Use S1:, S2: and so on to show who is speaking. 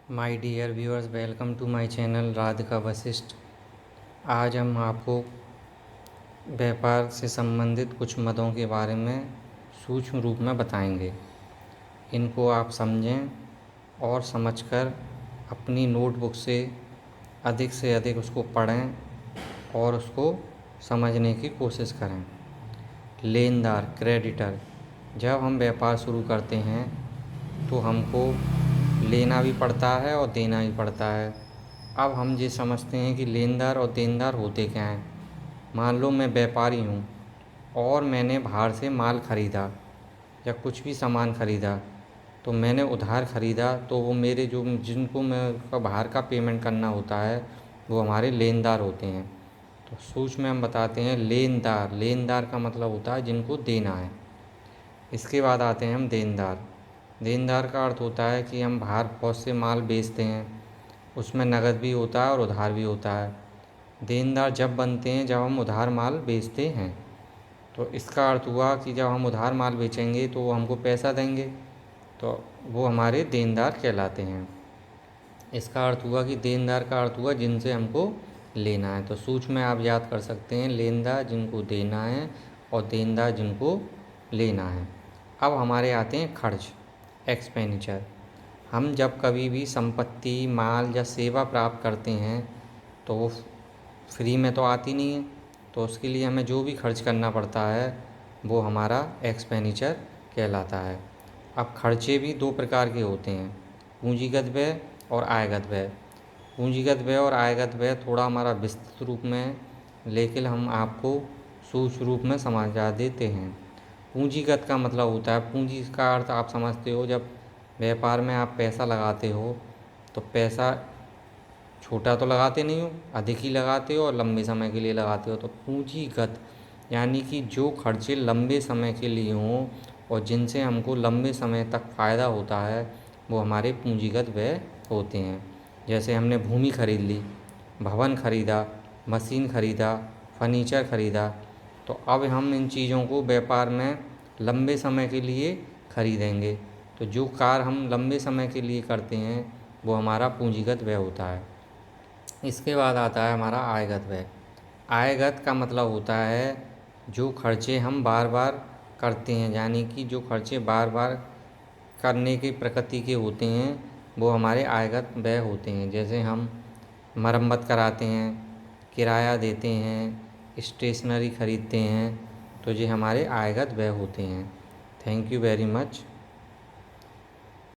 S1: My dear viewers, welcome to my channel Radhika Vashishtha. आज हम आपको व्यापार से संबंधित कुछ मदों के बारे में सूक्ष्म रूप में बताएंगे। इनको आप समझें और समझकर अपनी नोटबुक से अधिक उसको पढ़ें और उसको समझने की कोशिश करें। लेनदार, क्रेडिटर। जब हम व्यापार शुरू करते हैं तो हमको लेना भी पड़ता है और देना भी पड़ता है। अब हम ये समझते हैं कि लेनदार और देनदार होते क्या हैं। मान लो मैं व्यापारी हूँ और मैंने बाहर से माल ख़रीदा या कुछ भी सामान ख़रीदा, तो मैंने उधार ख़रीदा, तो वो मेरे जिनको मैं बाहर का पेमेंट करना होता है वो हमारे लेनदार होते हैं। तो सूक्ष्म में हम बताते हैं लेनदार। लेनदार का मतलब होता है जिनको देना है। इसके बाद आते हैं हम देनदार। देनदार का अर्थ होता है कि हम बाहर बहुत से माल बेचते हैं, उसमें नकद भी होता है और उधार भी होता है। देनदार जब बनते हैं जब हम उधार माल बेचते हैं। तो इसका अर्थ हुआ कि जब हम उधार माल बेचेंगे तो वो हमको पैसा देंगे, तो वो हमारे देनदार कहलाते हैं। इसका अर्थ हुआ कि देनदार का अर्थ हुआ जिनसे हमको लेना है। तो सूक्ष्म में आप याद कर सकते हैं लेनदार जिनको देना है और देनदार जिनको लेना है। अब हमारे आते हैं खर्च, एक्सपेंडिचर। हम जब कभी भी संपत्ति, माल या सेवा प्राप्त करते हैं तो वो फ्री में तो आती नहीं है, तो उसके लिए हमें जो भी खर्च करना पड़ता है वो हमारा एक्सपेंडिचर कहलाता है। अब खर्चे भी दो प्रकार के होते हैं, पूंजीगत व्यय और आयगत व्यय। पूंजीगत व्यय और आयगत व्यय थोड़ा हमारा विस्तृत रूप में, लेकिन हम आपको सूक्ष्म रूप में समझा देते हैं। पूंजीगत का मतलब होता है, पूंजी का अर्थ आप समझते हो, जब व्यापार में आप पैसा लगाते हो तो पैसा छोटा तो लगाते नहीं हो, अधिक ही लगाते हो और लंबे समय के लिए लगाते हो। तो पूंजीगत यानी कि जो खर्चे लंबे समय के लिए हों और जिनसे हमको लंबे समय तक फ़ायदा होता है वो हमारे पूंजीगत व्यय होते हैं। जैसे हमने भूमि खरीद ली, भवन खरीदा, मशीन खरीदा, फर्नीचर खरीदा, तो अब हम इन चीज़ों को व्यापार में लंबे समय के लिए खरीदेंगे। तो जो कार्य हम लंबे समय के लिए करते हैं वो हमारा पूंजीगत व्यय होता है। इसके बाद आता है हमारा आयगत व्यय। आयगत का मतलब होता है जो खर्चे हम बार बार करते हैं, यानी कि जो खर्चे बार बार करने की प्रकृति के होते हैं वो हमारे आयगत व्यय होते हैं। जैसे हम मरम्मत कराते हैं, किराया देते हैं, स्टेशनरी खरीदते हैं, तो ये हमारे आयगत व्यय होते हैं। Thank you very much.